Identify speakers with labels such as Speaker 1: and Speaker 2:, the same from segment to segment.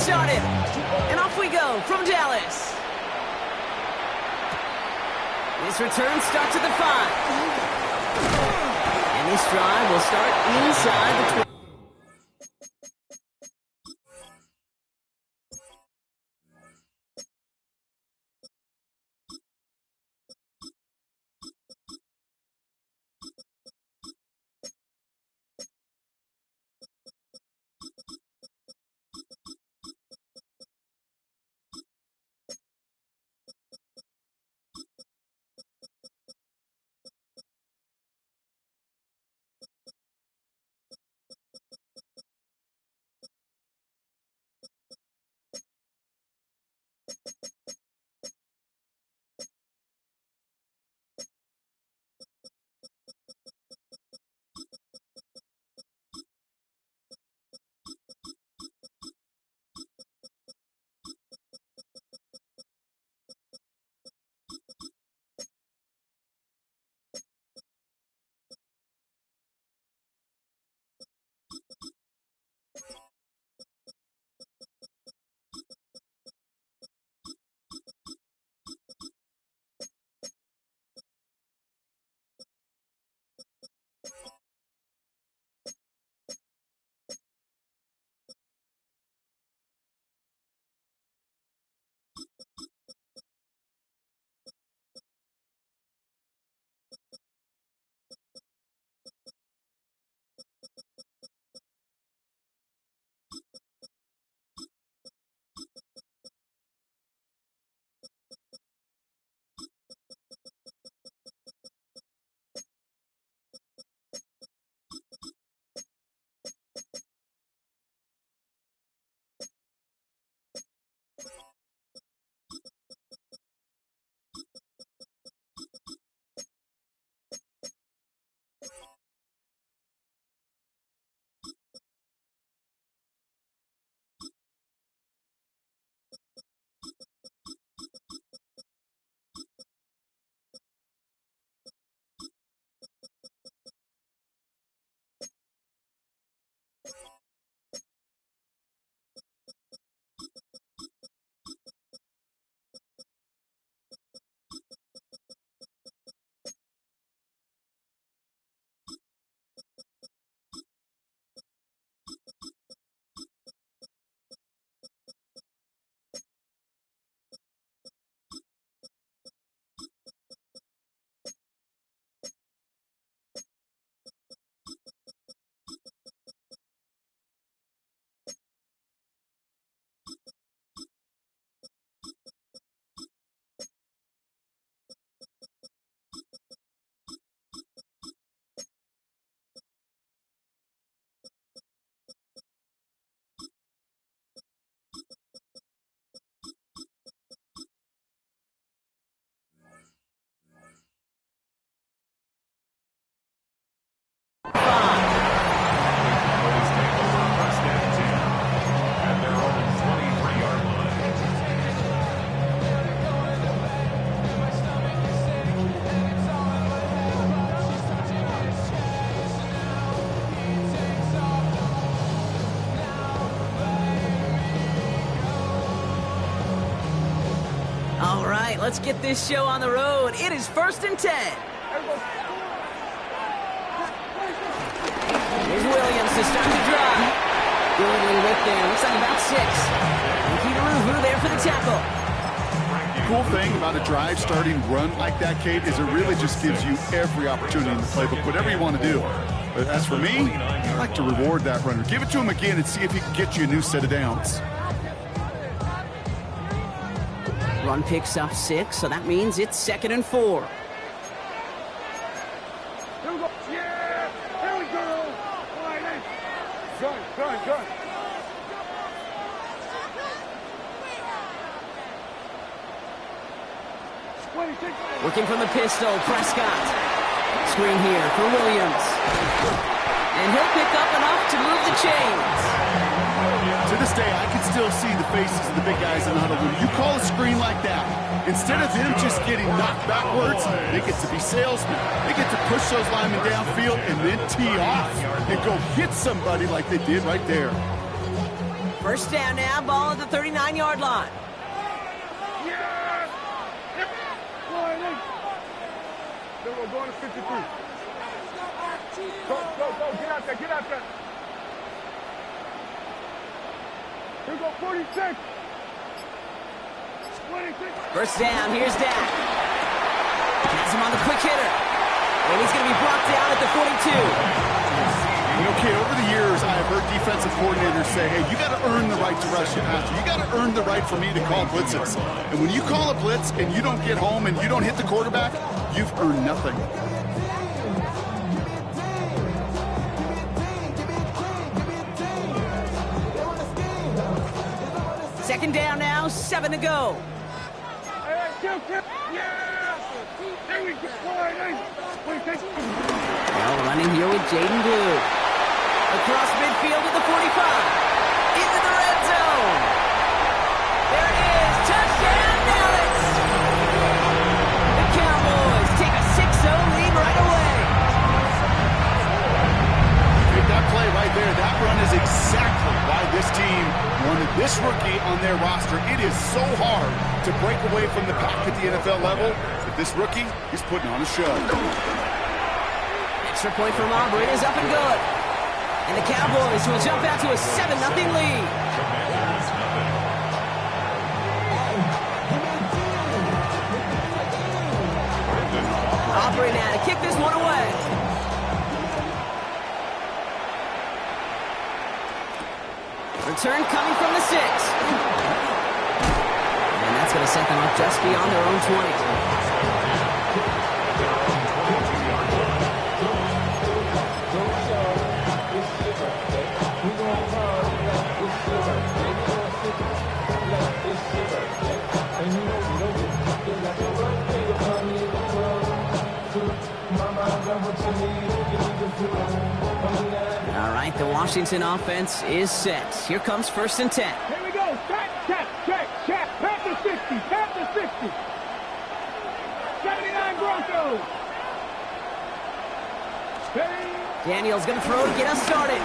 Speaker 1: started. And off we go from Dallas. This return starts at the 5. And this drive will start inside the 20. All right, let's get this show on the road. It is 1st and 10. Here's Williams to start the drive. Good little whip there. Looks like about 6. And Peter there for the tackle.
Speaker 2: Cool thing about a drive starting run like that, Kate, is it really just gives you every opportunity in the playbook, whatever you want to do. But as for me, I like to reward that runner. Give it to him again and see if he can get you a new set of downs.
Speaker 1: Run picks up 6, so that means it's 2nd and 4.
Speaker 3: Here we go. Yeah! Here we go! All right, nice. Gun.
Speaker 1: Working from the pistol, Prescott. Screen here for Williams. And he'll pick up enough to move the chains.
Speaker 2: To this day, I can still see the faces of the big guys in the huddle. When you call a screen like that, instead of them just getting knocked backwards, they get to be salesmen. They get to push those linemen downfield and then tee off and go hit somebody like they did right there.
Speaker 1: First down now, ball at the 39-yard line.
Speaker 3: Yes! Yep. Then we're going to 53. Go, get out there. Here we go, 46. 26.
Speaker 1: First down, here's Dak. Has him on the quick hitter. And he's going to be brought down at the 42.
Speaker 2: Okay, over the years, I have heard defensive coordinators say, hey, you got to earn the right to rush your passer. You got to earn the right for me to call blitzes. And when you call a blitz and you don't get home and you don't hit the quarterback, you've earned nothing.
Speaker 1: Second down now, 7 to go. Now running here with Jaden Blue. Across midfield to the 45. Into the red zone. There it is. Touchdown, Dallas. The Cowboys take a 6-0 lead right away.
Speaker 2: That play right there, that run is exactly why this team wanted this rookie on their roster. It is so hard to break away from the pack at the NFL level, but this rookie is putting on a show.
Speaker 1: Extra point from Auburn is up and good. And the Cowboys will jump out to a 7-0 lead. Auburn now to kick this one away. Return coming from the 6. And that's going to set them up just beyond their own 20. All right, the Washington offense is set. Here comes 1st and 10.
Speaker 3: Here we go. Check. Panther 60. 79 Broncos.
Speaker 1: Daniel's going to throw to get us started.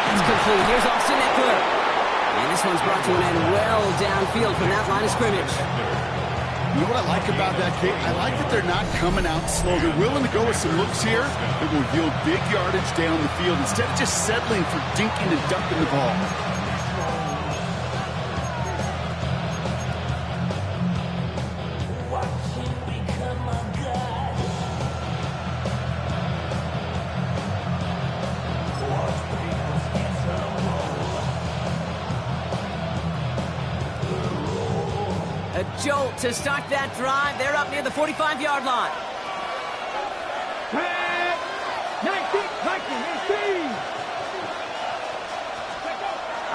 Speaker 1: That's complete. Here's Austin Eckler. And this one's brought to an end well downfield from that line of scrimmage.
Speaker 2: You know what I like about that kick? I like that they're not coming out slow. They're willing to go with some looks here that will yield big yardage down the field instead of just settling for dinking and dumping the ball.
Speaker 1: A jolt to start that drive. They're up near the 45-yard line.
Speaker 3: 19.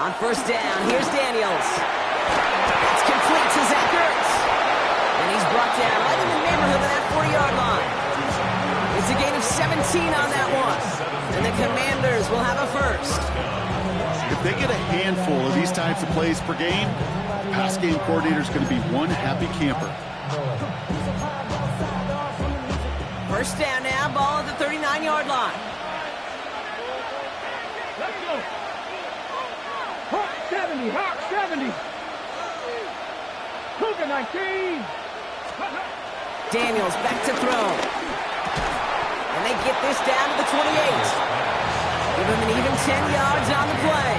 Speaker 1: On first down, here's Daniels. It's complete to Zach Ertz. And he's brought down right in the neighborhood of that 40-yard line. It's a gain of 17 on that one. And the Commanders will have a first.
Speaker 2: If they get a handful of these types of plays per game, pass game coordinator is going to be one happy camper.
Speaker 1: First down now, ball at the 39-yard line.
Speaker 3: Let's go. Hawk 70. Cougar 19.
Speaker 1: Daniels back to throw. And they get this down to the 28. Give him an even 10 yards on the play.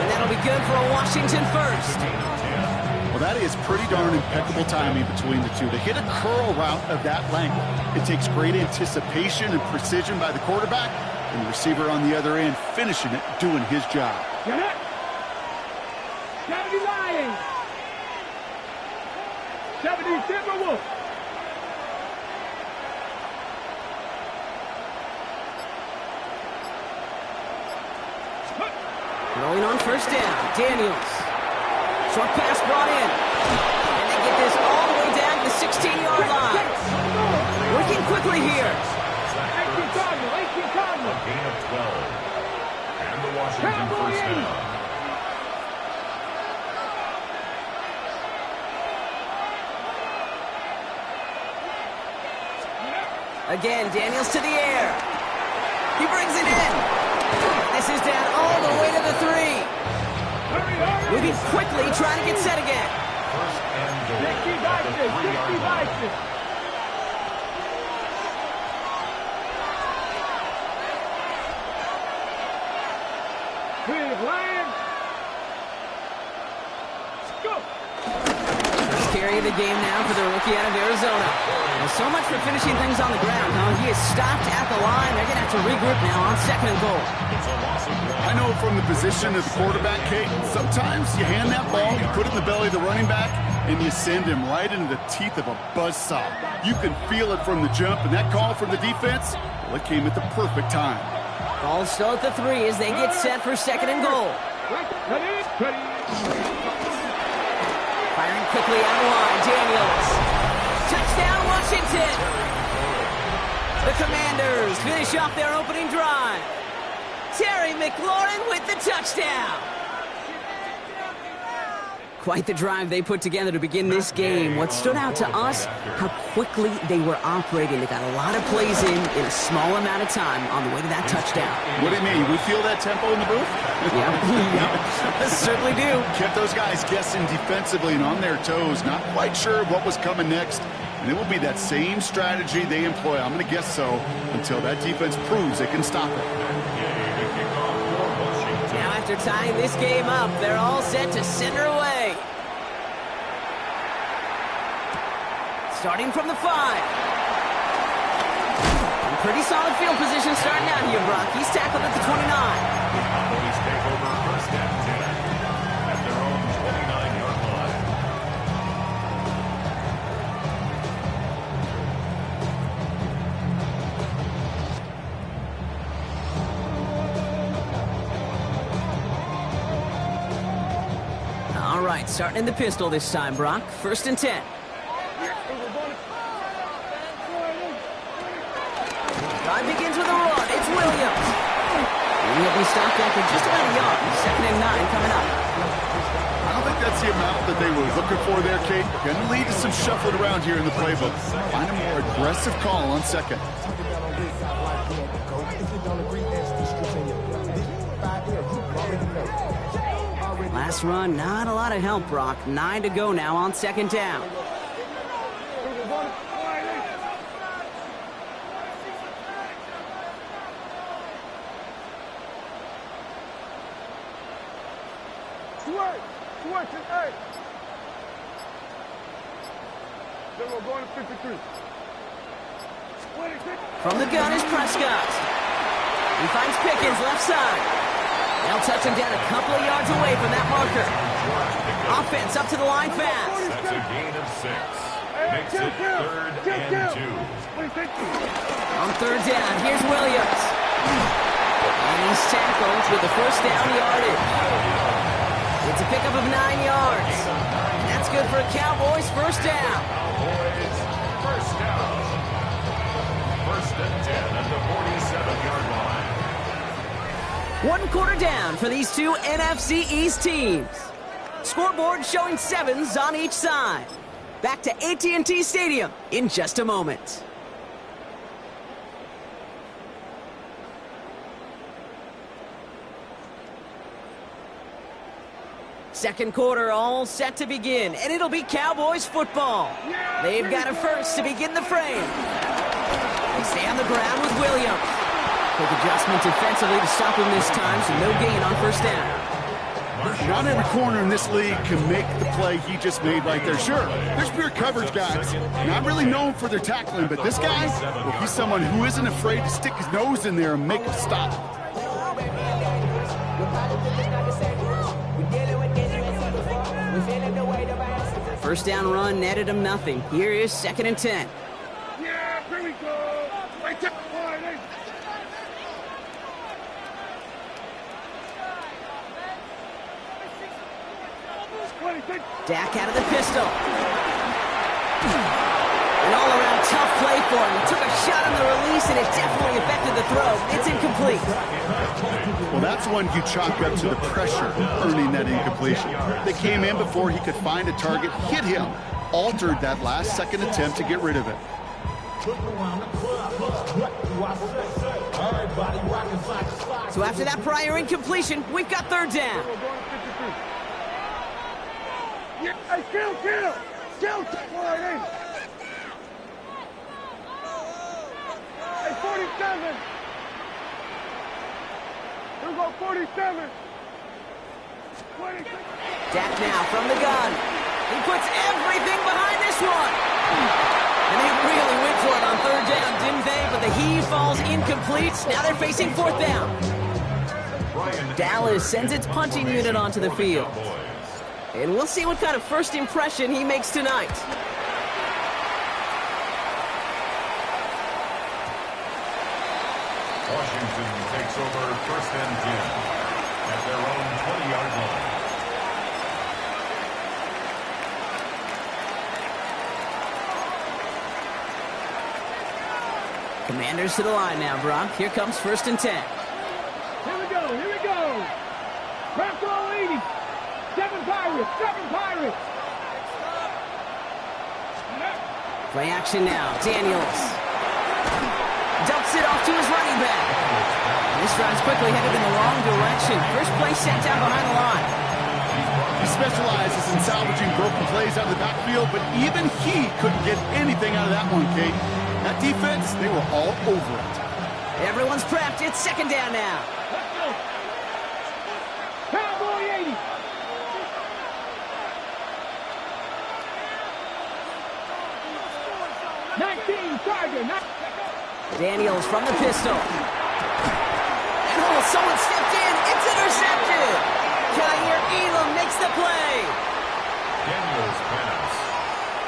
Speaker 1: And that'll be good for a Washington first.
Speaker 2: Well, that is pretty darn impeccable timing between the two. To hit a curl route of that length, it takes great anticipation and precision by the quarterback, and the receiver on the other end finishing it, doing his job.
Speaker 3: Get it. 70 Lions. 70 Timberwolves.
Speaker 1: Rolling on first down, Daniels. Short pass brought in. And they get this all the way down to the 16-yard line. Working quickly here.
Speaker 3: 18 Cardinals.
Speaker 4: Gain of 12. And the Washington first down.
Speaker 1: Again, Daniels to the air. He brings it in. This is down all the way to the 3. feet quickly, trying to get set again.
Speaker 4: First and goal at the 3-yard line.
Speaker 1: First carry of the game now for the rookie out of Arizona. Well, so much for finishing things on the ground, huh? He is stopped at the line. They're going to have to regroup now on 2nd and goal.
Speaker 2: I know from the position of the quarterback, Kate, sometimes you hand that ball, you put it in the belly of the running back, and you send him right into the teeth of a buzzsaw. You can feel it from the jump, and that call from the defense, well, it came at the perfect time.
Speaker 1: Ball still at the 3 as they get set for 2nd and goal. Firing quickly out of line, Daniels. Touchdown, Washington! The Commanders finish off their opening drive. Terry McLaurin with the touchdown. Quite the drive they put together to begin this game. What stood out to us, how quickly they were operating. They got a lot of plays in a small amount of time on the way to that touchdown.
Speaker 2: What do you mean? We feel that tempo in the booth?
Speaker 1: Yeah, certainly do.
Speaker 2: Kept those guys guessing defensively and on their toes, not quite sure what was coming next. And it will be that same strategy they employ, I'm going to guess so, until that defense proves they can stop it.
Speaker 1: Now after tying this game up, they're all set to send her away. Starting from the 5. In pretty solid field position starting out here, Brock. He's tackled at the 29.
Speaker 4: Cowboys take over 1st and 10 at their own 29-yard line.
Speaker 1: All right, starting in the pistol this time, Brock. 1st and 10. Drive begins with a run. It's Williams. And he'll be stopped after just about a yard. 2nd and 9 coming up.
Speaker 2: I don't think that's the amount that they were looking for there, Kate. Going to lead to some shuffling around here in the playbook. Find a more aggressive call on 2nd.
Speaker 1: Last run, not a lot of help, Brock. 9 to go now on 2nd down. From the gun is Prescott. He finds Pickens left side. They'll touch him down a couple of yards away from that marker. Offense up to the line fast.
Speaker 4: That's a gain of 6. Makes it 3rd and 2.
Speaker 1: On 3rd down, here's Williams. And he's tackled with the 1st down yardage. It's a pickup of 9 yards. That's good for a Cowboys 1st down.
Speaker 4: Cowboys, 1st down. 1st and 10 at the 47-yard line.
Speaker 1: 1 quarter down for these two NFC East teams. Scoreboard showing 7s on each side. Back to AT&T Stadium in just a moment. Second quarter all set to begin, and it'll be Cowboys football. They've got a first to begin the frame. They stay on the ground with Williams. Quick adjustment defensively to stop him this time, so no gain on 1st down.
Speaker 2: Not every corner in this league can make the play he just made right there. Sure, there's pure coverage guys, not really known for their tackling, but this guy, well, he's someone who isn't afraid to stick his nose in there and make a stop.
Speaker 1: First down run netted him nothing. Here is 2nd and 10.
Speaker 3: Yeah, here we go. Right there.
Speaker 1: Dak out of the pistol. An all-around tough play for him. He took a shot on the release, and it definitely affected the throw. It's incomplete.
Speaker 2: Well, that's one you chalk up to the pressure earning that incompletion. They came in before he could find a target, hit him, altered that last second attempt to get rid of it.
Speaker 1: So after that prior incompletion, we've got 3rd down.
Speaker 3: Yeah, hey, kill! Boy, hey. Hey, 47! Here we go, 47! 26!
Speaker 1: Dak now from the gun. He puts everything behind this one. And they really went for it on third down, didn't they? But the heave falls incomplete. Now they're facing fourth down. Dallas sends its punting unit onto the field. And we'll see what kind of first impression he makes tonight.
Speaker 4: Washington takes over first and 10 at their own 20-yard line.
Speaker 1: Commanders to the line now, Brock. Here comes first and 10.
Speaker 3: Here we go! Back to all 80! Seven Pirates!
Speaker 1: Play action now. Daniels dumps it off to his running back. This drive's quickly headed in the wrong direction. First play set down behind the line.
Speaker 2: He specializes in salvaging broken plays out of the backfield, but even he couldn't get anything out of that one, Kate. That defense, they were all over it.
Speaker 1: Everyone's prepped. It's second down now.
Speaker 3: Let's go! Cowboy 80!
Speaker 1: Daniels from the pistol. And someone stepped in. It's intercepted. Kaiir Elam makes the play.
Speaker 4: Daniels pass.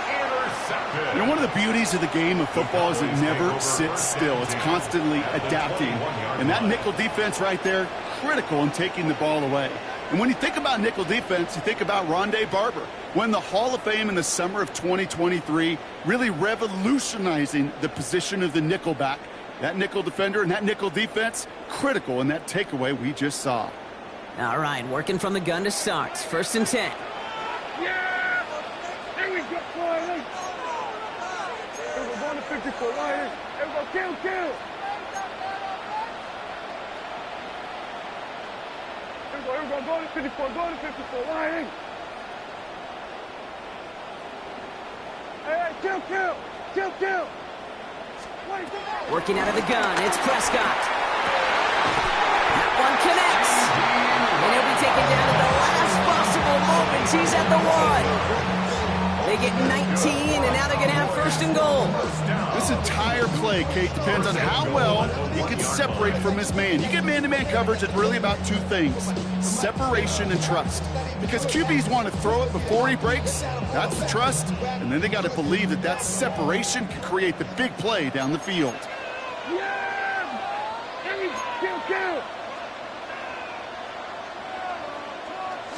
Speaker 4: Intercepted.
Speaker 2: You know, one of the beauties of the game of football is it never sits still. It's constantly adapting. And that nickel defense right there, critical in taking the ball away. And when you think about nickel defense, you think about Rondé Barber, won the Hall of Fame in the summer of 2023, really revolutionizing the position of the nickelback. That nickel defender and that nickel defense, critical in that takeaway we just saw.
Speaker 1: All right, working from the gun to start. First and 10.
Speaker 3: Yeah! There we go, boy. Here we go, going to 54. Right here we go, kill. Here we go, going to 54, right here. Hey, kill. Wait,
Speaker 1: Working out of the gun, it's Prescott. That one connects. And he'll be taken down at the last possible moment. He's at the 1. They get 19, and now they're going to have first and goal.
Speaker 2: This entire play, Kate, depends on how well he can separate from his man. You get man-to-man coverage, it's really about two things: separation and trust. Because QBs want to throw it before he breaks, that's the trust, and then they got to believe that that separation can create the big play down the field.
Speaker 3: yeah! Hey, kill.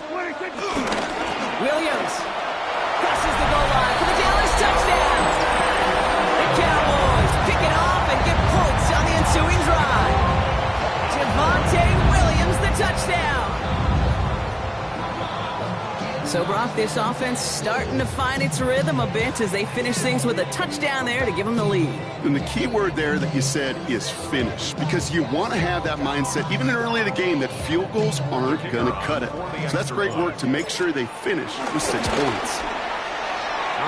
Speaker 3: 26.
Speaker 1: Williams crosses the goal line for the Dallas touchdown. The Cowboys pick it off and get points on the ensuing drive. Javonte Williams, the touchdown. So, Brock, this offense starting to find its rhythm a bit as they finish things with a touchdown there to give them the lead.
Speaker 2: And the key word there that you said is finish, because you want to have that mindset, even early in the game, that field goals aren't going to cut it. So that's great work to make sure they finish with 6 points.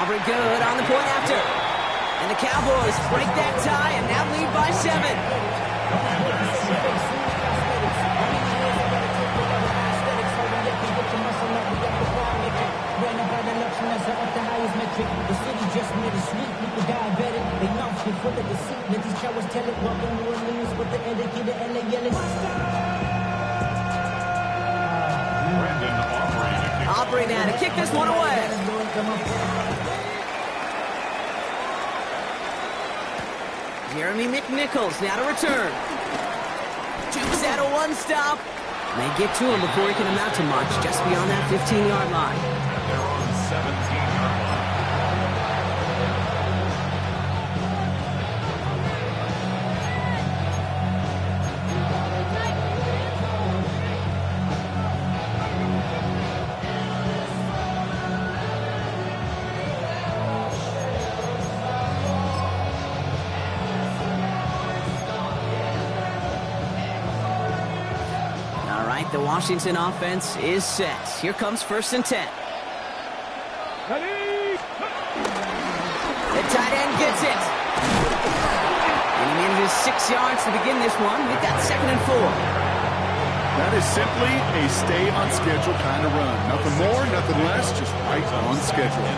Speaker 1: Aubrey good on the point after. And the Cowboys break that tie and now lead by 7.
Speaker 5: The city just made a sweet, people diabetic. They mouths get full of deceit. Let these cowards tell it. Welcome to New Orleans with the indicator and they yelling.
Speaker 1: Aubrey now to kick this one away. Jeremy McNichols now to return. Jukes out a one stop. They get to him before he can amount to much, just beyond that 15-yard line.
Speaker 4: They're on 17-yard line.
Speaker 1: The Washington offense is set. Here comes first and 10. The tight end gets it. And he manages 6 yards to begin this one. We've got 2nd and 4.
Speaker 2: That is simply a stay on schedule kind of run. Nothing more, nothing less, just right on schedule.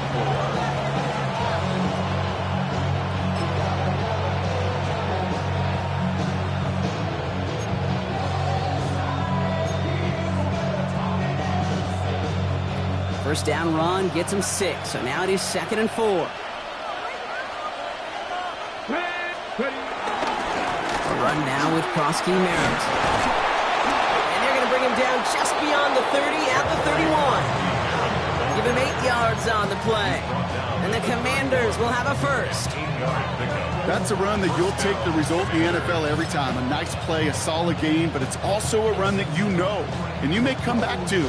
Speaker 1: First down run gets him 6. So now it is 2nd and 4. A run now with Krosky Merritt. And they're going to bring him down just beyond the 30 at the 31. Give him 8 yards on the play. And the Commanders will have a first.
Speaker 2: That's a run that you'll take the result in the NFL every time. A nice play, a solid game, but it's also a run that you know and you may come back to.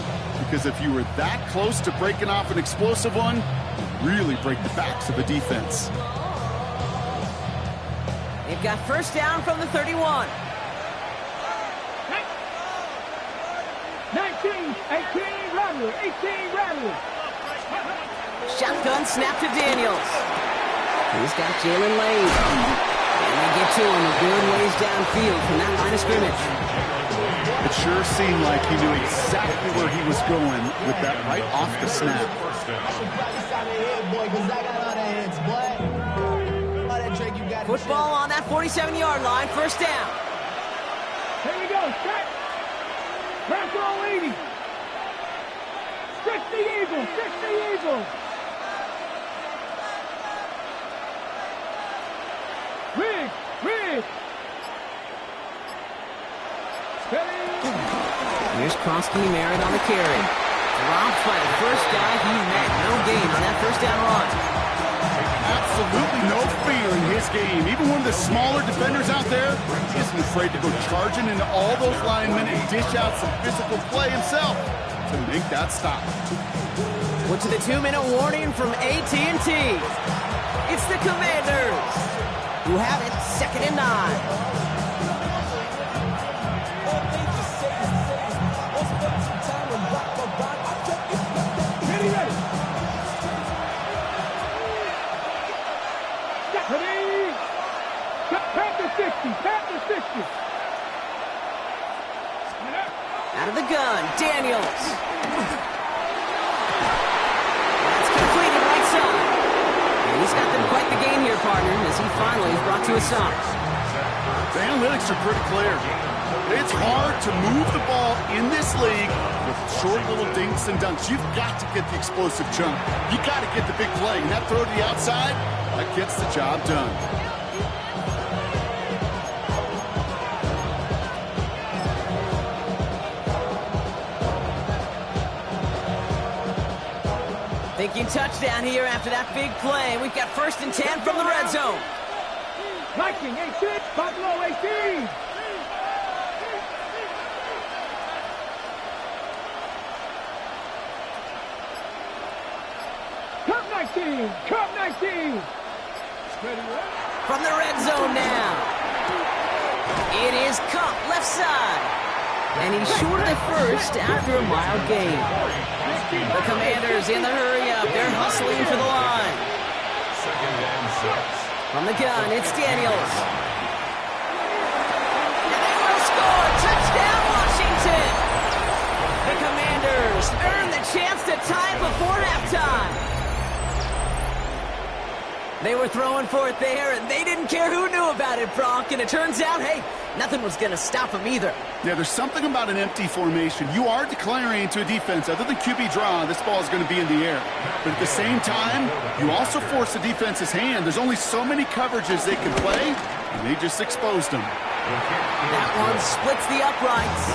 Speaker 2: Because if you were that close to breaking off an explosive one, you really break the backs of a defense.
Speaker 1: They've got first down from the 31.
Speaker 3: 19, 18, Rattler, 18, Rattler.
Speaker 1: Shotgun snap to Daniels. He's got Jalen Lane. And they get to him a good ways downfield from that line of scrimmage.
Speaker 2: It sure seemed like he knew exactly where he was going with that right off the snap.
Speaker 1: Football on that 47-yard line, first down.
Speaker 3: Here we go, set. Press all 80. 60 Eagles, 60 Eagles. Rig.
Speaker 1: Here's Krosky Merritt on the carry. Dropped by the first guy he met. No gain on that first down run.
Speaker 2: Absolutely no fear in his game. Even one of the smaller defenders out there, he isn't afraid to go charging into all those linemen and dish out some physical play himself to make that stop.
Speaker 1: Went to the 2-minute warning from AT&T. It's the Commanders who have it 2nd and 9. Out of the gun, Daniels. That's completed right side. And he's got them quite the gain here, partner, as he finally is brought to a stop.
Speaker 2: The analytics are pretty clear. It's hard to move the ball in this league with short little dinks and dunks. You've got to get the explosive jump. You got to get the big play. And that throw to the outside, that gets the job done.
Speaker 1: Thinking touchdown here after that big play. We've got 1st and 10 from the red zone.
Speaker 3: Viking 18, Buffalo 18. Cup 19.
Speaker 1: From the red zone now. It is Cup left side. And he's short of the first after a mild gain. The Commanders in the hurry-up. They're hustling for the line.
Speaker 4: 2nd and 6.
Speaker 1: From the gun, it's Daniels. And they will score. Touchdown, Washington. The Commanders earn the chance to tie before halftime. They were throwing for it there, and they didn't care who knew about it, Brock. And it turns out, hey, nothing was going to stop them either.
Speaker 2: Yeah, there's something about an empty formation. You are declaring to a defense, other than QB draw, this ball is going to be in the air. But at the same time, you also force the defense's hand. There's only so many coverages they can play, and they just exposed them.
Speaker 1: That one splits the uprights.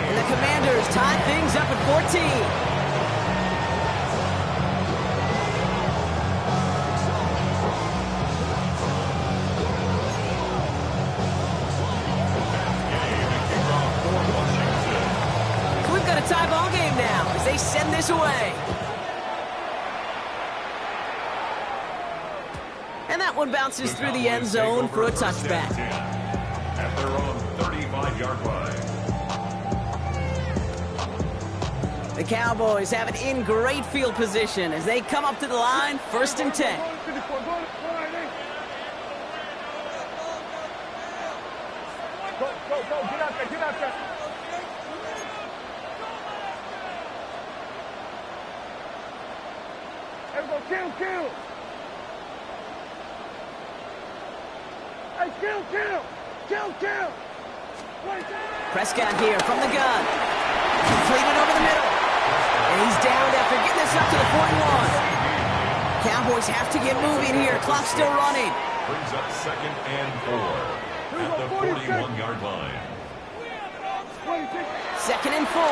Speaker 1: And the Commanders tie things up at 14. Tie ball game now as they send this away. And that one bounces through the end zone for a touchback.
Speaker 4: At their own 35-yard line.
Speaker 1: The Cowboys have it in great field position as they come up to the line, 1st and 10.
Speaker 3: Go, get out there. Everybody kill. Hey, kill.
Speaker 1: Prescott here from the gun. Completed over the middle. And he's down after getting this up to the 41. Cowboys have to get moving here. Clock's still running.
Speaker 4: Brings up 2nd and 4 at the 41-yard line.
Speaker 1: 2nd and 4.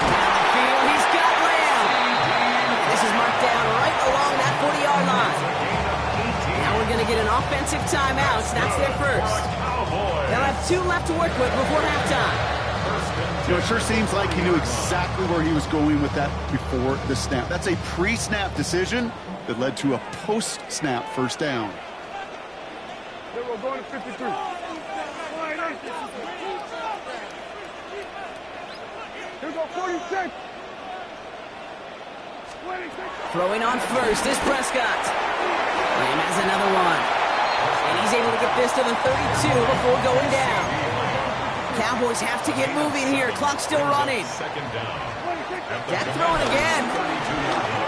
Speaker 1: Down the field, he's got Lamb. This is marked down right along that 40-yard line. Now we're going to get an offensive timeout. That's their first. They'll have 2 left to work with before halftime.
Speaker 2: You know, it sure seems like he knew exactly where he was going with that before the snap. That's a pre-snap decision that led to a post-snap first down.
Speaker 3: We're going to 53. Here we go, 46.
Speaker 1: Throwing on first is Prescott. Lamb has another one. And he's able to get this to the 32 before going down. Cowboys have to get moving here. Clock's still running.
Speaker 4: 2nd down.
Speaker 1: Jack throwing again.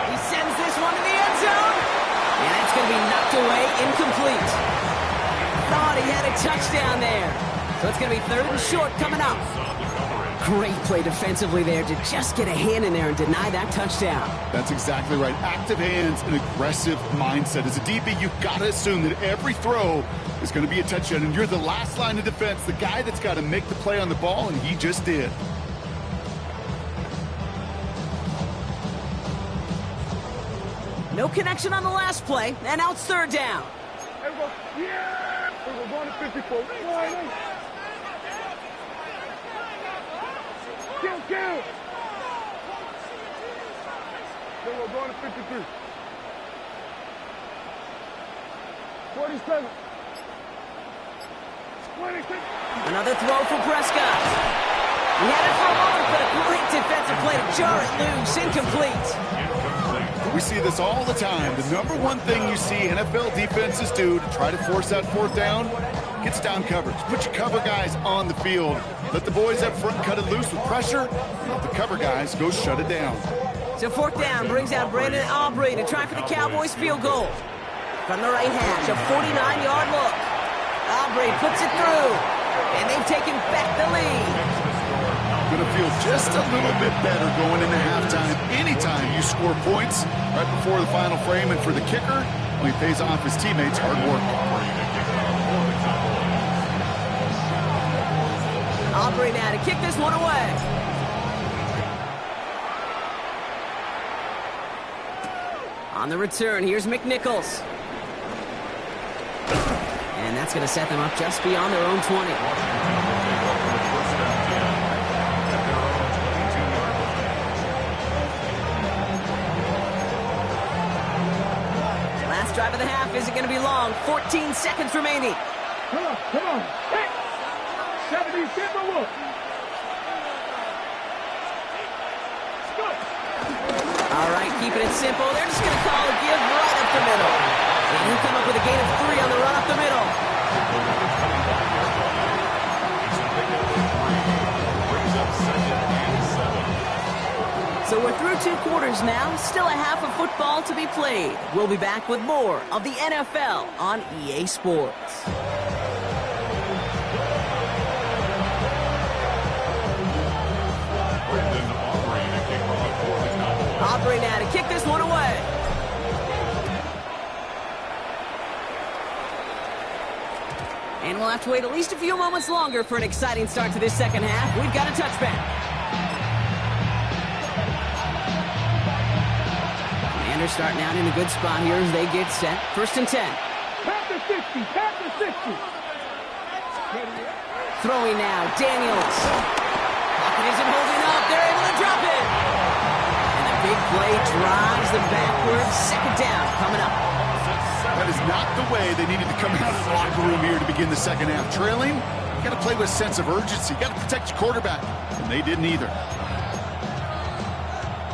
Speaker 1: He sends this one to the end zone. And it's going to be knocked away, incomplete. Thought he had a touchdown there. So it's going to be 3rd and short coming up. Great play defensively there to just get a hand in there and deny that touchdown.
Speaker 2: That's exactly right. Active hands and aggressive mindset. As a DB, you've got to assume that every throw is going to be a touchdown, and you're the last line of defense, the guy that's got to make the play on the ball, and he just did.
Speaker 1: No connection on the last play, and now it's 3rd down.
Speaker 3: Yeah! We're going to 54. Kill. Then we're going to 53. 47. 26.
Speaker 1: Another throw for Prescott. He had it for a moment, but a great defensive play to jar it loose. Incomplete.
Speaker 2: We see this all the time. The number one thing you see NFL defenses do to try to force that 4th down, gets down coverage. Put your cover guys on the field. Let the boys up front cut it loose with pressure. Let the cover guys go shut it down.
Speaker 1: So 4th down brings out Brandon Aubrey to try for the Cowboys field goal. From the right hash, a 49-yard look. Aubrey puts it through, and they've taken back the lead.
Speaker 2: Going to feel just a little bit better going into halftime. Anytime you score points right before the final frame, and for the kicker, well, he pays off his teammates' hard work.
Speaker 1: Aubrey now to kick this one away. On the return, here's McNichols. And that's going to set them up just beyond their own 20. Last drive of the half isn't going to be long. 14 seconds remaining.
Speaker 3: Come on. Hey! 70 simple look.
Speaker 1: All right, keeping it simple. They're just going to call a give right up the middle. And he'll come up with a gain of 3 on the run up the middle. So we're through 2 quarters now. Still a half of football to be played. We'll be back with more of the NFL on EA Sports. Aubrey now to kick this one away. And we'll have to wait at least a few moments longer for an exciting start to this second half. We've got a touchback. Commanders starting out in a good spot here as they get set. 1st and 10.
Speaker 3: Pat the 60.
Speaker 1: Throwing now, Daniels. Pocket isn't holding up. They're able to drop it. And a big play drives them backwards. 2nd down coming up.
Speaker 2: That is not the way they needed to come out of the locker room here to begin the second half. Trailing, You got to play with a sense of urgency. You got to protect your quarterback. And they didn't either.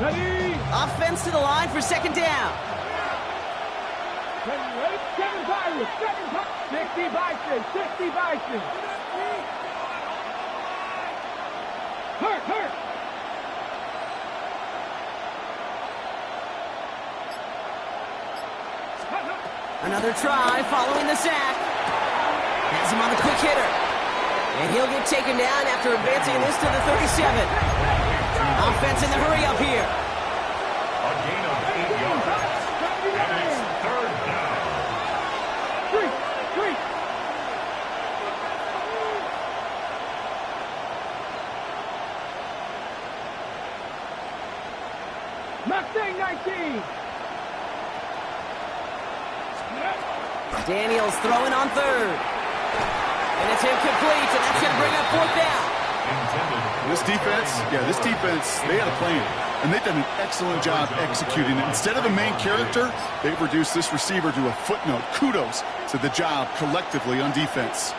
Speaker 3: Ready?
Speaker 1: Offense to the line for second down.
Speaker 3: Ready? Second virus. 60 Bison. 60 Bison. Hurt.
Speaker 1: Another try following the sack. Has him on the quick hitter. And he'll get taken down after advancing this to the 37. Offense in the hurry up here.
Speaker 4: A gain of 8 yards. And it's third down.
Speaker 3: Three. Mustang 19.
Speaker 1: Daniels throwing on third. And it's incomplete, and that's going to bring up fourth down.
Speaker 2: This defense, they had a plan. And they've done an excellent job executing it. Instead of a main character, they've reduced this receiver to a footnote. Kudos to the job collectively on defense.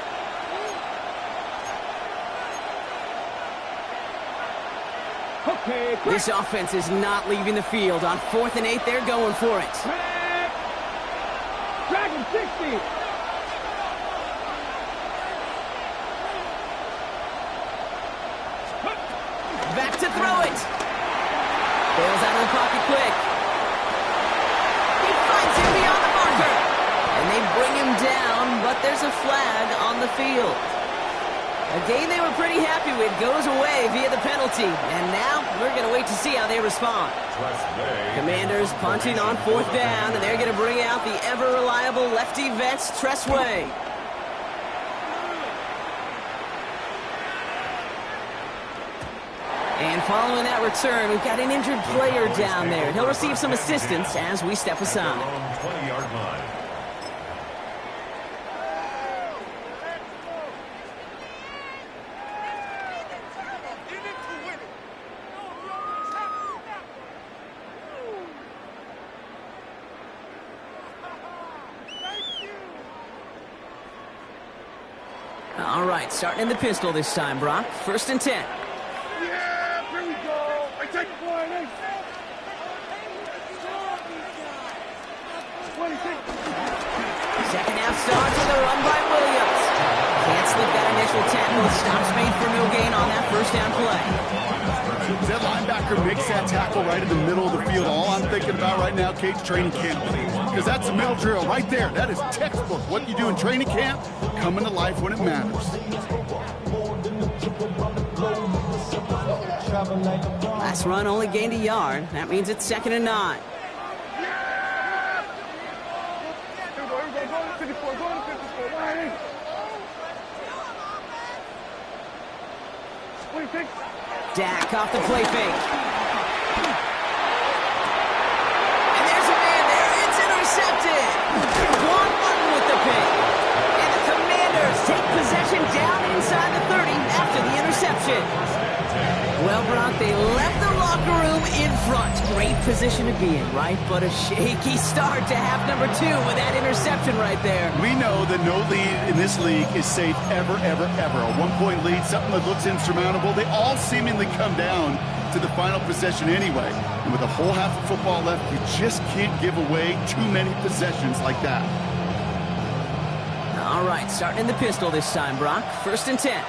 Speaker 3: Okay,
Speaker 1: This offense is not leaving the field. On 4th and 8, they're going for it.
Speaker 3: Dragon 60.
Speaker 1: Back to throw it. Bails out of the pocket quick. He finds him beyond the marker. And they bring him down, but there's a flag on the field. A game they were pretty happy with goes away via the penalty. And now we're going to wait to see how they respond. Commanders punting on 4th down, and they're going to bring out the ever-reliable lefty vets, Tressway. And following that return, we've got an injured player down there. He'll receive some assistance as we step aside.
Speaker 4: 20-yard line.
Speaker 1: All right, starting in the pistol this time, Brock. 1st and 10.
Speaker 3: Yeah, here we go. I take the boy. 26.
Speaker 1: Second half starts with a run by Williams. Can't slip that initial tackle. Stops made for no gain on that 1st down play.
Speaker 2: That linebacker makes that tackle right in the middle of the field. All I'm thinking about right now, Cade's training camp. Because that's a middle drill right there. That is textbook. What you do in training camp, coming to life when it matters.
Speaker 1: Last run only gained a yard. That means it's 2nd and 9.
Speaker 3: Here we go. Go to 54. Go to 54. Line. 26.
Speaker 1: Dak off the play fake. And there's a man there. It's intercepted. Juan Martin with the pick. And the Commanders take possession down inside the 30 after the interception. Well, Brock, they left the locker room in front. Great position to be in, right? But a shaky start to half number 2 with that interception right there.
Speaker 2: We know that no lead in this league is safe ever, ever, ever. A 1-point lead, something that looks insurmountable. They all seemingly come down to the final possession anyway. And with a whole half of football left, you just can't give away too many possessions like that.
Speaker 1: All right, starting in the pistol this time, Brock. 1st and 10.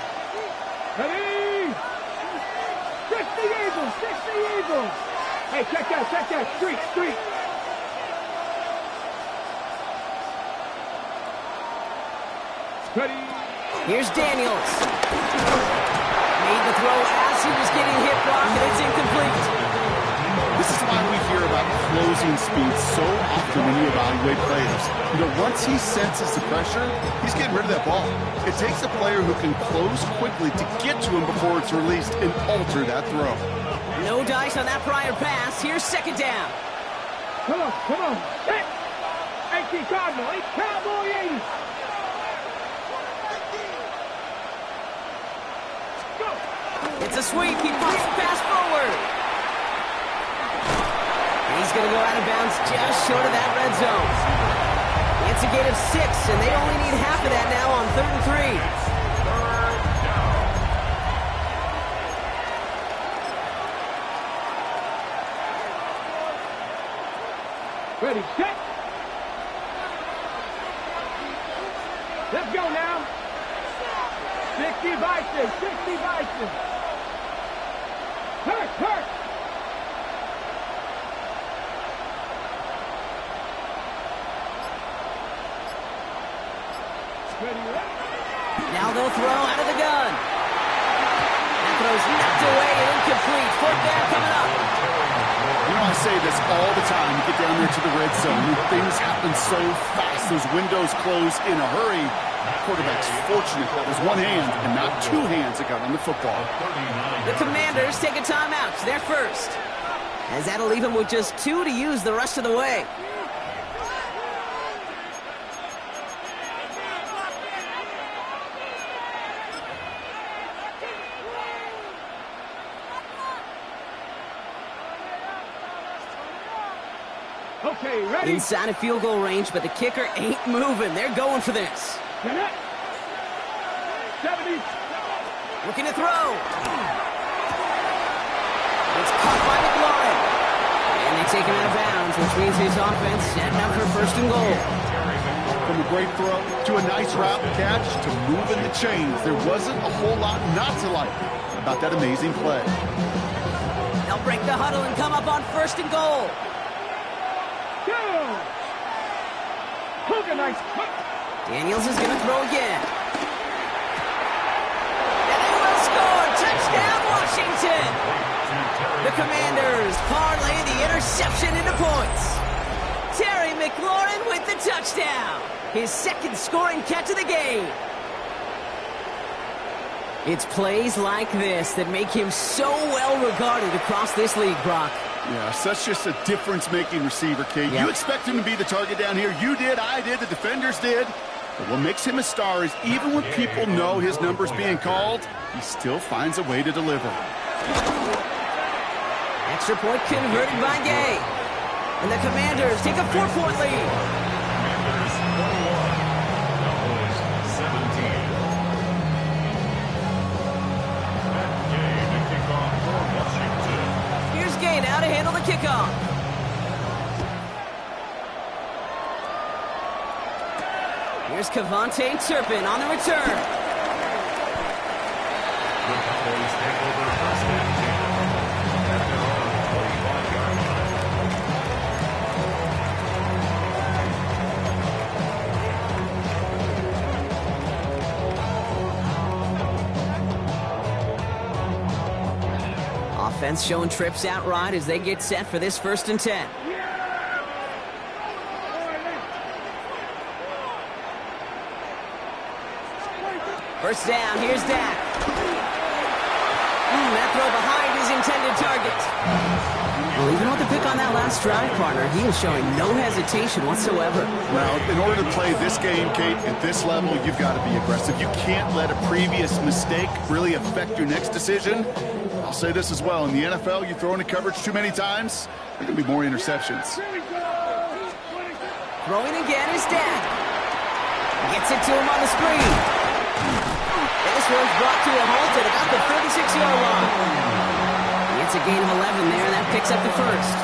Speaker 3: Ready? 60 Eagles. Hey, check that. Street. Ready?
Speaker 1: Here's Daniels. Made the throw as he was getting hit, Brock, and it's incomplete.
Speaker 2: This is why we hear about closing speed so often when you evaluate players. You know, once he senses the pressure, he's getting rid of that ball. It takes a player who can close quickly to get to him before it's released and alter that throw.
Speaker 1: No dice on that prior pass. Here's 2nd down.
Speaker 3: Come on. Hey, 18 Cowboy. Cowboy 80. Go.
Speaker 1: It's a sweep. He pops the pass forward. He's going to go out of bounds just short of that red zone. It's a gain of 6, and they only need half of that now on 3rd and 3.
Speaker 3: Ready, set. Let's go now. 60 Bison, 60 Bison. Hurt, hurt.
Speaker 1: Now they'll throw out of the gun. That throw's knocked away and incomplete. Fourth down coming up.
Speaker 2: You know, I say this all the time. You get down there to the red zone, things happen so fast. Those windows close in a hurry. Quarterback's fortunate that was one hand and not two hands that got on the football.
Speaker 1: The Commanders take a timeout. They're first. As that'll leave them with just 2 to use the rest of the way.
Speaker 3: Okay, ready.
Speaker 1: Inside of field goal range, but the kicker ain't moving. They're going for this.
Speaker 3: Connect. 70.
Speaker 1: Looking to throw. It's caught by McLaurin. And they take him out of bounds, which means his offense setting up for first and goal.
Speaker 2: From a great throw to a nice route catch to moving the chains, there wasn't a whole lot not to like about that amazing play.
Speaker 1: They'll break the huddle and come up on first and goal. Daniels is going to throw again. And they will score! Touchdown, Washington! The Commanders parlay the interception into points. Terry McLaurin with the touchdown. His second scoring catch of the game. It's plays like this that make him so well regarded across this league, Brock.
Speaker 2: Yeah, such just a difference-making receiver, Kate.
Speaker 1: Yep.
Speaker 2: You expect him to be the target down here. You did, I did, the defenders did. But what makes him a star is even when people know his number's being called, he still finds a way to deliver.
Speaker 1: Extra point converted by Gay. And the Commanders take a 4-point lead.
Speaker 4: Commanders 21, Cowboys 17. Matt Gay to kick off for Washington.
Speaker 1: Here's Gay now to handle the kickoff. Here's Cavante Turpin on the return.
Speaker 4: The Cowboys take over first and 10 at their own 45-yard line.
Speaker 1: Offense showing trips outright as they get set for this first and 10. First down, here's Dak. That throw behind his intended target. Well, even with the pick on that last drive, partner, he was showing no hesitation whatsoever.
Speaker 2: Well, in order to play this game, Kate, at this level, you've got to be aggressive. You can't let a previous mistake really affect your next decision. I'll say this as well. In the NFL, you throw into coverage too many times, there are going to be more interceptions.
Speaker 1: Throwing again is Dak. Gets it to him on the screen. This one's brought to a halt at about the 36-yard line. It's a gain of 11 there, and that picks up the first.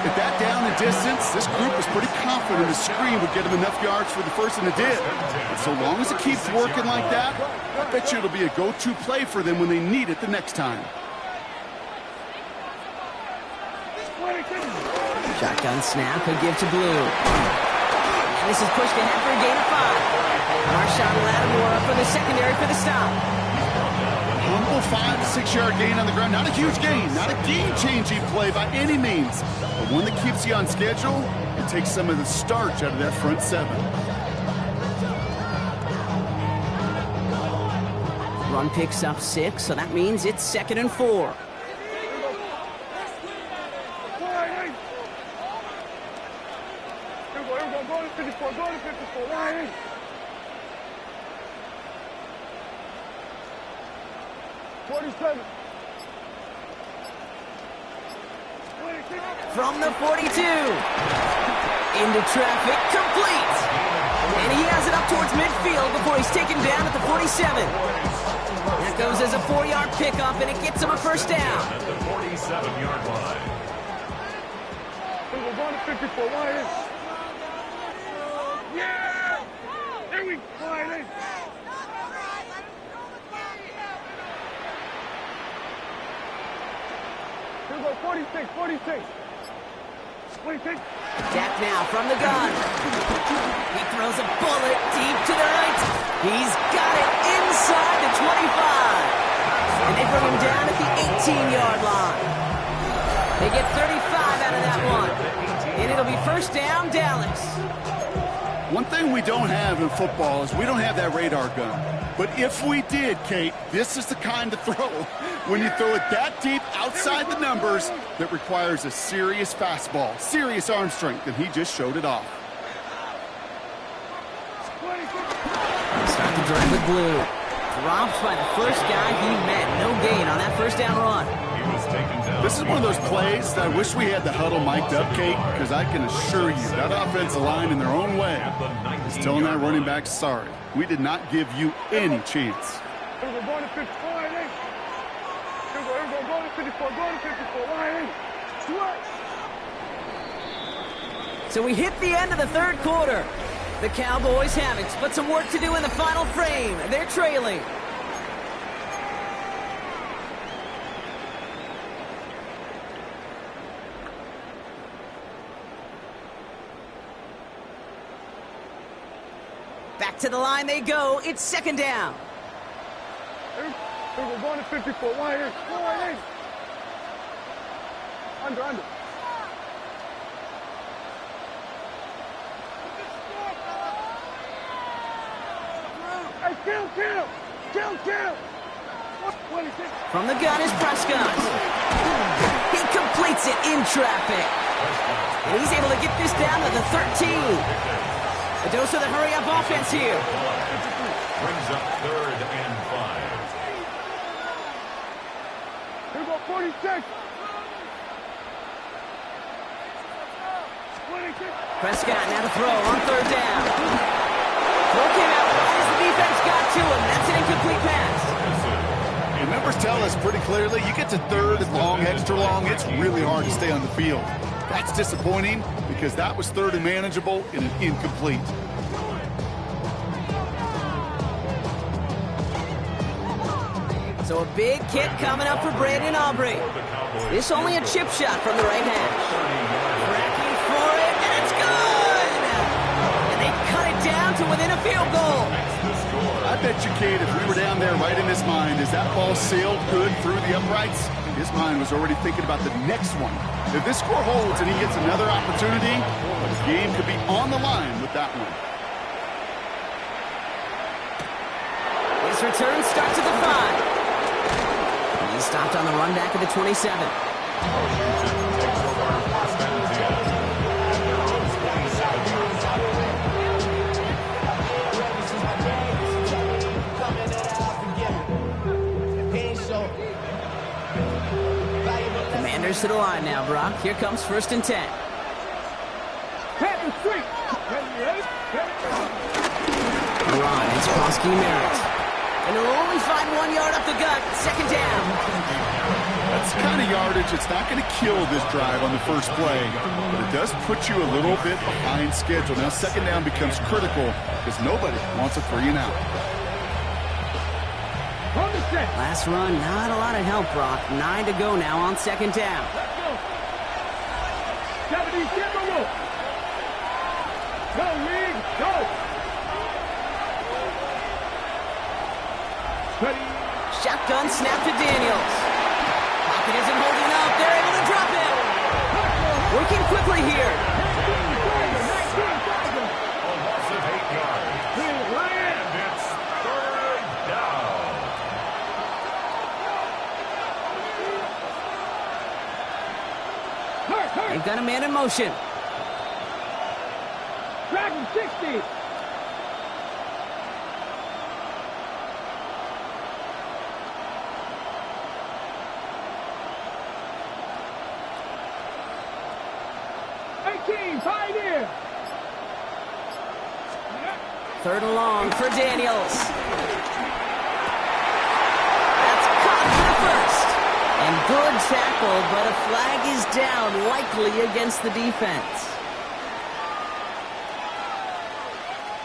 Speaker 2: At that down and distance, this group was pretty confident the screen would get them enough yards for the first, and it did. And so long as it keeps working like that, I bet you it'll be a go-to play for them when they need it the next time.
Speaker 1: Shotgun snap, he'll give to Blue. And this is pushed ahead for a gain of 5. Marshawn Lattimore up for the secondary for the stop.
Speaker 2: Humble 5 to 6 yard gain on the ground. Not a huge gain, not a game-changing play by any means, but one that keeps you on schedule and takes some of the starch out of that front 7.
Speaker 1: Run picks up 6, so that means it's 2nd and 4.
Speaker 3: Go to 54, go to 54, Ryan.
Speaker 1: From the 42. Into traffic, complete. And he has it up towards midfield before he's taken down at the 47. That goes as a 4-yard pickup, and it gets him a first down.
Speaker 4: At the 47-yard line.
Speaker 3: We're going to 54. Wide in. Yeah! There we go. Wide in. Here we go. 46. 46. 26.
Speaker 1: Dak now from the gun. He throws a bullet deep to the right. He's got it inside the 25. And they bring him down at the 18-yard line. They get 35 out of that one. And it'll be first down, Dallas.
Speaker 2: One thing we don't have in football is we don't have that radar gun. But if we did, Kate, this is the kind of throw when you throw it that deep outside the numbers that requires a serious fastball, serious arm strength, and he just showed it off.
Speaker 1: Start the drive with blue. Dropped by the first guy he met. No gain on that first down run.
Speaker 2: This is one of those plays that I wish we had the huddle mic'd up, Kate, because I can assure you that offensive line in their own way is telling that running back, sorry, we did not give you any chance.
Speaker 3: Here we go. Going to 54. Wide in. Here we go. Here we go. Going to 54. Going to 54. Wide in. What?
Speaker 1: So we hit the end of the third quarter. The Cowboys have it, but some work to do in the final frame. They're trailing. Back to the line they go. It's second down.
Speaker 3: Here we go. Going to 54. Wide in. Wide in. Under. Hey, kill. 26.
Speaker 1: From the gun is Prescott. He completes it in traffic. And he's able to get this down to the 13. A dose of the hurry-up offense here.
Speaker 4: Brings up 3rd and 5.
Speaker 3: Here we go. 46. 26.
Speaker 1: Prescott now to throw on third down. Throw came out right as the defense got to him. That's an incomplete pass.
Speaker 2: The numbers tell us pretty clearly, you get to third and long, extra long, it's really hard to stay on the field. That's disappointing because that was third and manageable and an incomplete.
Speaker 1: So a big kick coming up for Brandon Aubrey. This only a chip shot from the right hash. Tracking for it, and it's good! And they cut it down to within a field goal.
Speaker 2: I bet you, Kate, if we were down there right in his mind, is that ball sailed good through the uprights? His mind was already thinking about the next one. If this score holds and he gets another opportunity, the game could be on the line with that one.
Speaker 1: His return starts at the 5. He's stopped on the run back of the 27. Commanders to the line now, Brock. Here comes 1st and 10. Run, it's Prosky Merritt. And he'll only find 1 yard up the gut. Second down.
Speaker 2: That's the kind of yardage that's not going to kill this drive on the first play, but it does put you a little bit behind schedule. Now second down becomes critical because nobody wants a 3 and out.
Speaker 1: Last run, not a lot of help, Brock. 9 to go now on second down.
Speaker 3: Let's go. 70, get the rope. Go, league, go. Ready.
Speaker 1: Shotgun snap to Daniels. Pocket isn't holding up. They're able to drop it. Working quickly here.
Speaker 4: A loss of 8 yards. And it's 3rd down.
Speaker 1: They've got a man in motion.
Speaker 3: Dragon 60. Pioneer.
Speaker 1: 3rd and long for Daniels. That's caught for the first. And good tackle, but a flag is down, likely against the defense.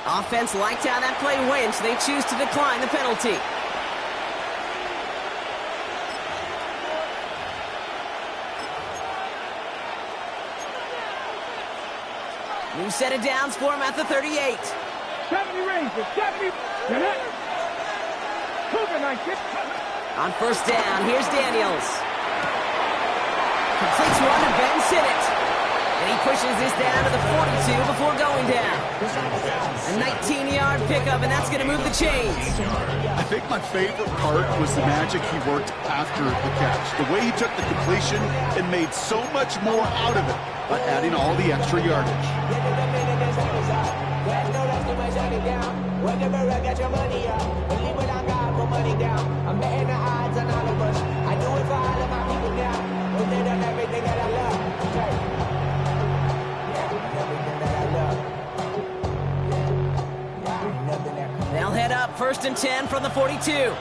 Speaker 1: Offense liked how that play went, so they choose to decline the penalty. New set of downs for him at the 38.
Speaker 3: 70 Rangers, 70.
Speaker 1: On first down, here's Daniels. Completes one to Ben Sinnott. And he pushes this down to the 42 before going down. A 19-yard pickup, and that's going to move the chains.
Speaker 2: I think my favorite part was the magic he worked after the catch. The way he took the completion and made so much more out of it by adding all the extra yardage.
Speaker 1: They'll head up, 1st and 10 from the 42.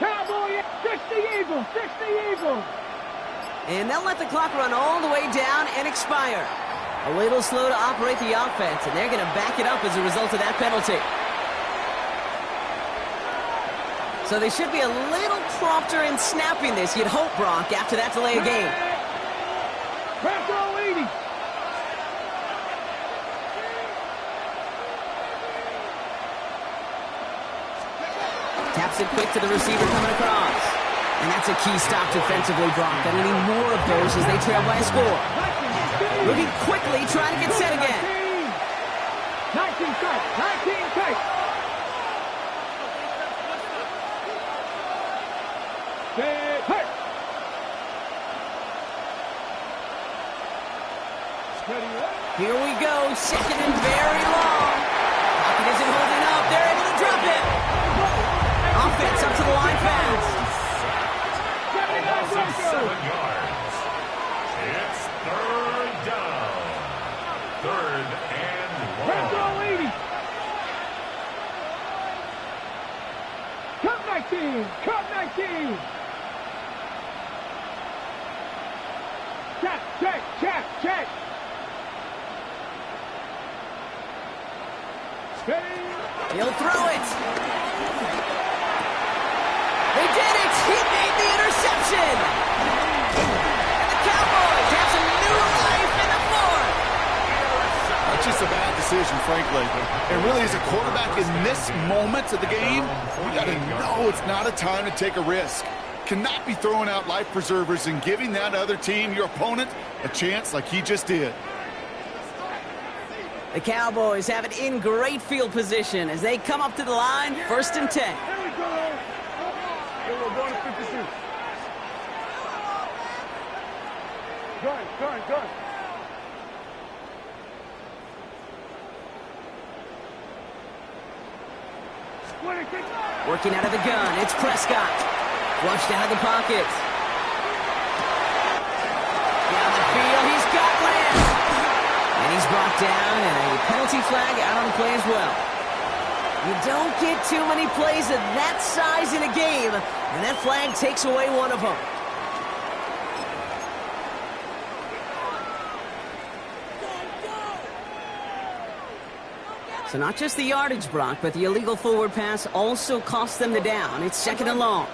Speaker 3: Cowboy, 60 Eagles, 60 Eagles.
Speaker 1: And they'll let the clock run all the way down and expire. A little slow to operate the offense, and they're going to back it up as a result of that penalty. So they should be a little prompter in snapping this, you'd hope, Brock, after that delay of game. Taps it quick to the receiver coming across. And that's a key stop defensively, Brock. And we need more of those as they trail by a score. Moving quickly, trying to get set again.
Speaker 3: 19 tight, 19 tight.
Speaker 1: Here we go, 2nd and very long. Pocket isn't holding up. They're able to drop it. Offense up to the line fast.
Speaker 4: 7 yards. It's 3rd down. 3rd and long.
Speaker 3: Cut 19. Cut 19. Check, check, check, check.
Speaker 1: He'll throw it. They did it. He made the interception. And the Cowboys have some new life in the 4th.
Speaker 2: That's just a bad decision, frankly. And really, as a quarterback in this moment of the game, you got to know it's not a time to take a risk. Cannot be throwing out life preservers and giving that other team, your opponent, a chance like he just did.
Speaker 1: The Cowboys have it in great field position as they come up to the line, 1st and 10.
Speaker 3: Here we go. We're going to 52. Gun.
Speaker 1: Working out of the gun, it's Prescott. Flushed out of the pocket. Down the field, he's got Lamb. And he's brought down, and a penalty flag out on the play as well. You don't get too many plays of that size in a game, and that flag takes away one of them. So not just the yardage, Brock, but the illegal forward pass also cost them the down. It's 2nd and long.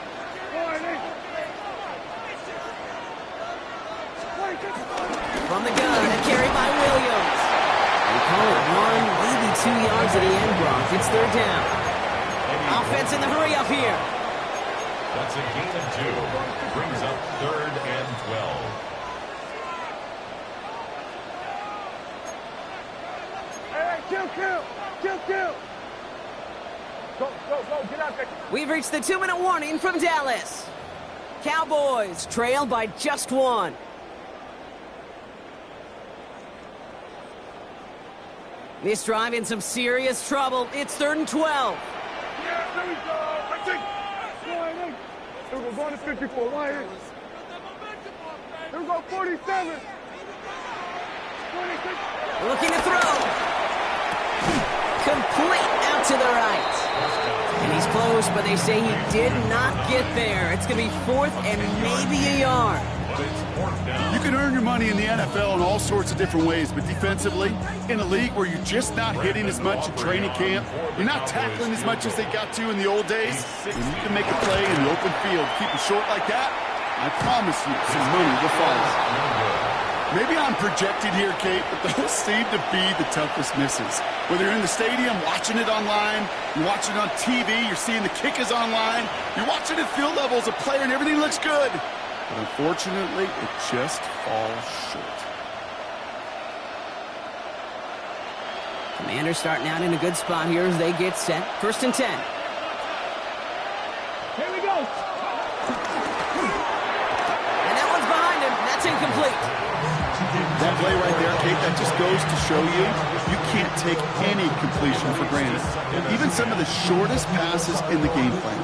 Speaker 1: From the gun, a carry by Williams. They call it 1, maybe 2 yards at the end, Brock. It's 3rd down. Offense in the hurry up here.
Speaker 4: That's a gain of 2. Brings up 3rd and 12.
Speaker 3: Kill. Go, get out there.
Speaker 1: We've reached the 2-minute warning from Dallas. Cowboys trail by just 1. This drive in some serious trouble. It's 3rd and 12.
Speaker 3: Yeah, there we go. I think. We're going to 54. Right here. Here we go, 47. 27.
Speaker 1: Looking to throw. Complete out to the right. And he's close, but they say he did not get there. It's going to be 4th and maybe a yard.
Speaker 2: You can earn your money in the NFL in all sorts of different ways, but defensively, in a league where you're just not hitting as much at training camp, you're not tackling as much as they got to in the old days, and you can make a play in the open field, keep it short like that, I promise you some money will follow. Maybe I'm projected here, Kate, but those seem to be the toughest misses. Whether you're in the stadium, watching it online, you're watching it on TV, you're seeing the kick is online, you're watching at field level as a player and everything looks good. But unfortunately, it just falls short.
Speaker 1: Commanders starting out in a good spot here as they get set. 1st and 10.
Speaker 3: Here we go.
Speaker 1: And that one's behind him. That's incomplete.
Speaker 2: That play right there, Kate, that just goes to show you, you can't take any completion for granted. Even some of the shortest passes in the game plan.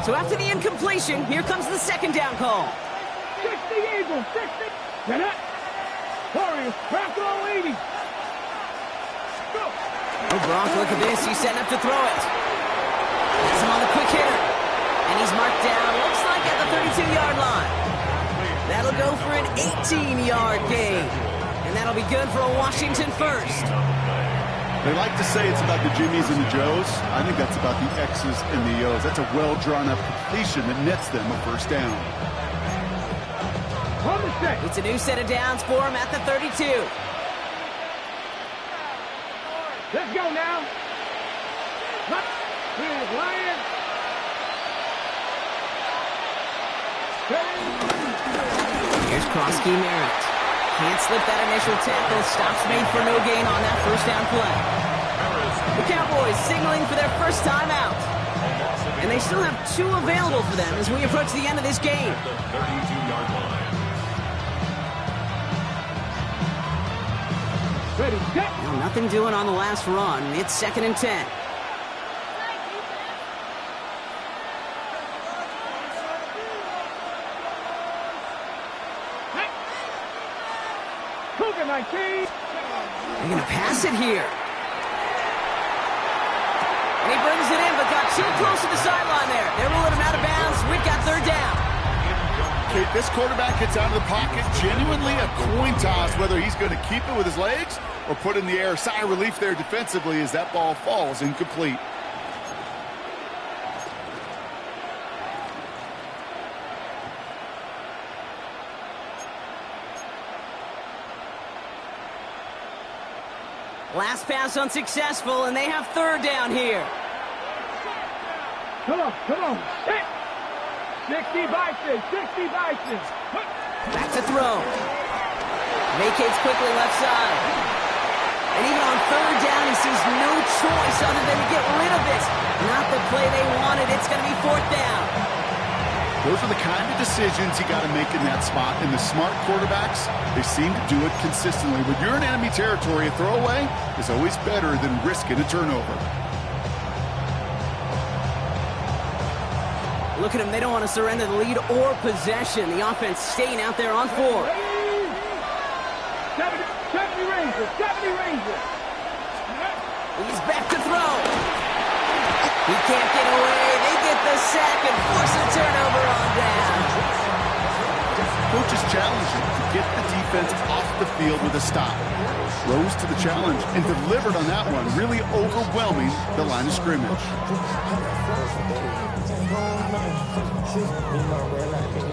Speaker 1: So after the incompletion, here comes the 2nd down call.
Speaker 3: 60 Eagles, 60. Get it. Warriors, back all 80. Go.
Speaker 1: Oh, Gronk, look at this. He's setting up to throw it. Has him on the quick hitter. And he's marked down, looks like at the 32-yard line. That'll go for an 18-yard gain. And that'll be good for a Washington first.
Speaker 2: They like to say it's about the Jimmies and the Joes. I think that's about the X's and the O's. That's a well-drawn-up completion that nets them a first down.
Speaker 1: It's a new set of downs for him at the 32.
Speaker 3: Let's go now. Lion.
Speaker 1: Here's Krosky Merritt. Can't slip that initial tackle. Stops made for no gain on that first down play. The Cowboys signaling for their first time out. And they still have 2 available for them as we approach the end of this game.
Speaker 4: The 32-yard line.
Speaker 3: Ready, set.
Speaker 1: Well, nothing doing on the last run. It's 2nd and 10.
Speaker 3: Cougar 19.
Speaker 1: They're going to pass it here. And he brings it in, but got too close to the sideline there. They're ruling him out of bounds. We've got 3rd down.
Speaker 2: Kate, this quarterback gets out of the pocket, genuinely a coin toss, whether he's going to keep it with his legs or put in the air. Sigh of relief there defensively as that ball falls incomplete.
Speaker 1: Last pass unsuccessful, and they have 3rd down here.
Speaker 3: Come on, come on. Hit. 60 Bison, 60 Bison.
Speaker 1: Back to throw. Vacates quickly left side. And even on 3rd down, he sees no choice other than to get rid of this. Not the play they wanted. It's going to be 4th down.
Speaker 2: Those are the kind of decisions you got to make in that spot. And the smart quarterbacks, they seem to do it consistently. When you're in enemy territory, a throwaway is always better than risking a turnover.
Speaker 1: Look at them. They don't want to surrender the lead or possession. The offense staying out there on 4.
Speaker 3: 70 Rangers, 70 Rangers.
Speaker 1: He's back to throw. He can't get away. They get the sack and force a turnover on down.
Speaker 2: Coach's challenging to get the defense off the field with a stop. Rose to the challenge and delivered on that one, really overwhelming the line of scrimmage.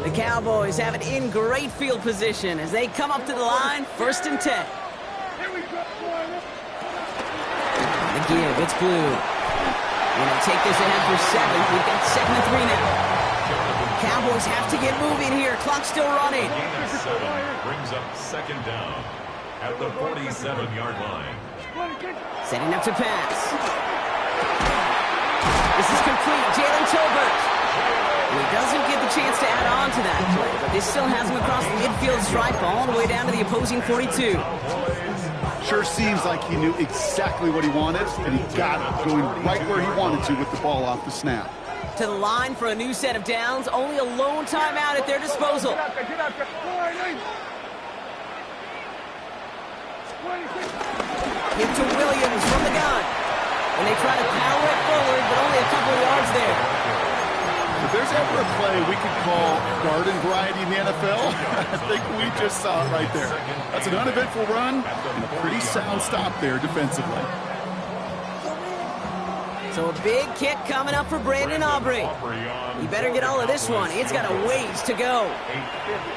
Speaker 1: The Cowboys have it in great field position as they come up to the line, 1st and 10. The give, it's Blue. We're going to take this ahead for 7. We've got 2nd and 3 now. Cowboys have to get moving here. Clock still running.
Speaker 4: Gain of 7 brings up 2nd down at the 47-yard line.
Speaker 1: Setting up to pass. This is complete. Jalen Tolbert. He doesn't get the chance to add on to that play, but this still has him across the midfield stripe all the way down to the opposing 42.
Speaker 2: Sure seems like he knew exactly what he wanted, and he got it, going right where he wanted to with the ball off the snap.
Speaker 1: To the line for a new set of downs. Only a lone timeout at their disposal.
Speaker 3: Get out there, get out there. Wide, 26.
Speaker 1: Give to Williams from the gun. And they try to power it forward, but only a couple of yards there.
Speaker 2: If there's ever a play we could call garden variety in the NFL, I think we just saw it right there. That's an uneventful run and a pretty sound stop there defensively.
Speaker 1: So a big kick coming up for Brandon Aubrey. He better get all of this one. It's got a ways to go.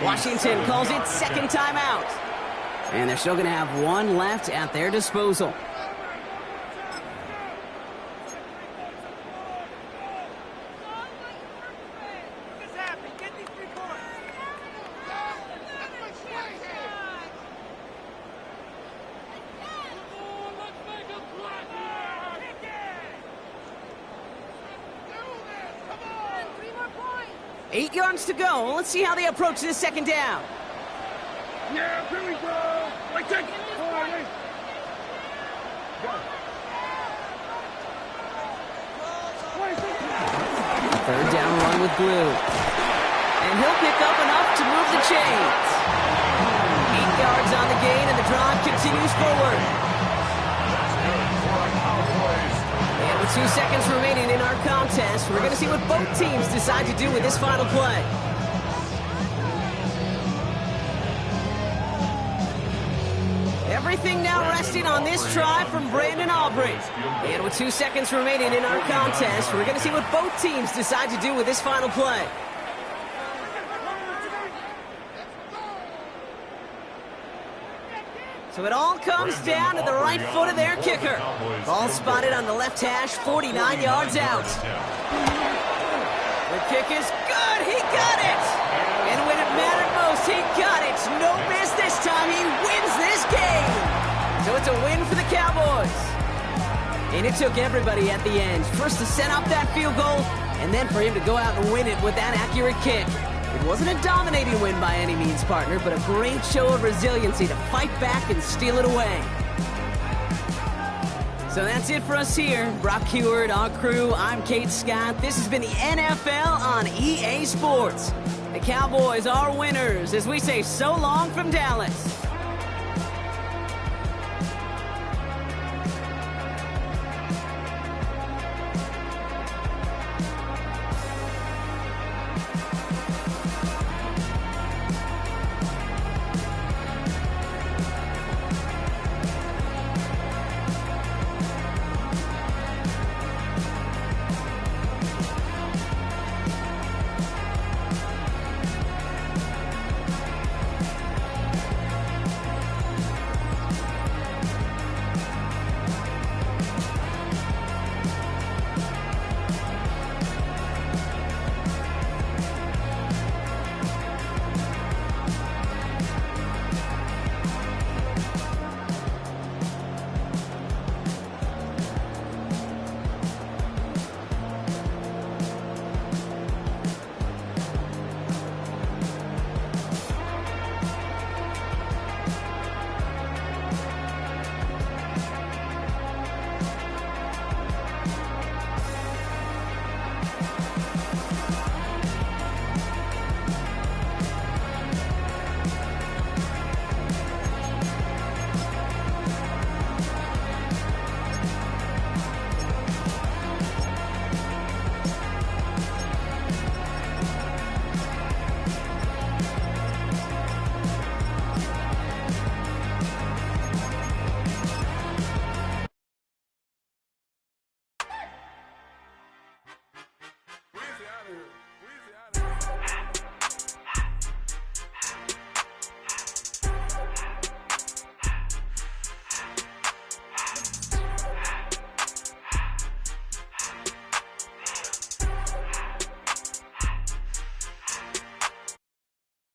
Speaker 1: Washington calls it second timeout. And they're still going to have one left at their disposal. Eight yards to go. Let's see how they approach this second down.
Speaker 3: Yeah, here we go. Like that. Wide,
Speaker 1: Third down run with Blue. And he'll pick up enough to move the chains. 8 yards on the gain, and the drive continues forward. And with 2 seconds remaining in our contest, we're going to see what both teams decide to do with this final play. Everything now resting on this try from Brandon Aubrey. And with 2 seconds remaining in our contest, we're going to see what both teams decide to do with this final play. So it all comes down to the right foot of their kicker. Ball spotted on the left hash, 49 yards out. The kick is good. He got it. And when it mattered most, he got it. No miss this time. He wins this game. So it's a win for the Cowboys. And it took everybody at the end. First to set up that field goal, and then for him to go out and win it with that accurate kick. It wasn't a dominating win by any means, partner, but a great show of resiliency to fight back and steal it away. So that's it for us here. Brock Heward, our crew, I'm Kate Scott. This has been the NFL on EA Sports. The Cowboys are winners as we say so long from Dallas.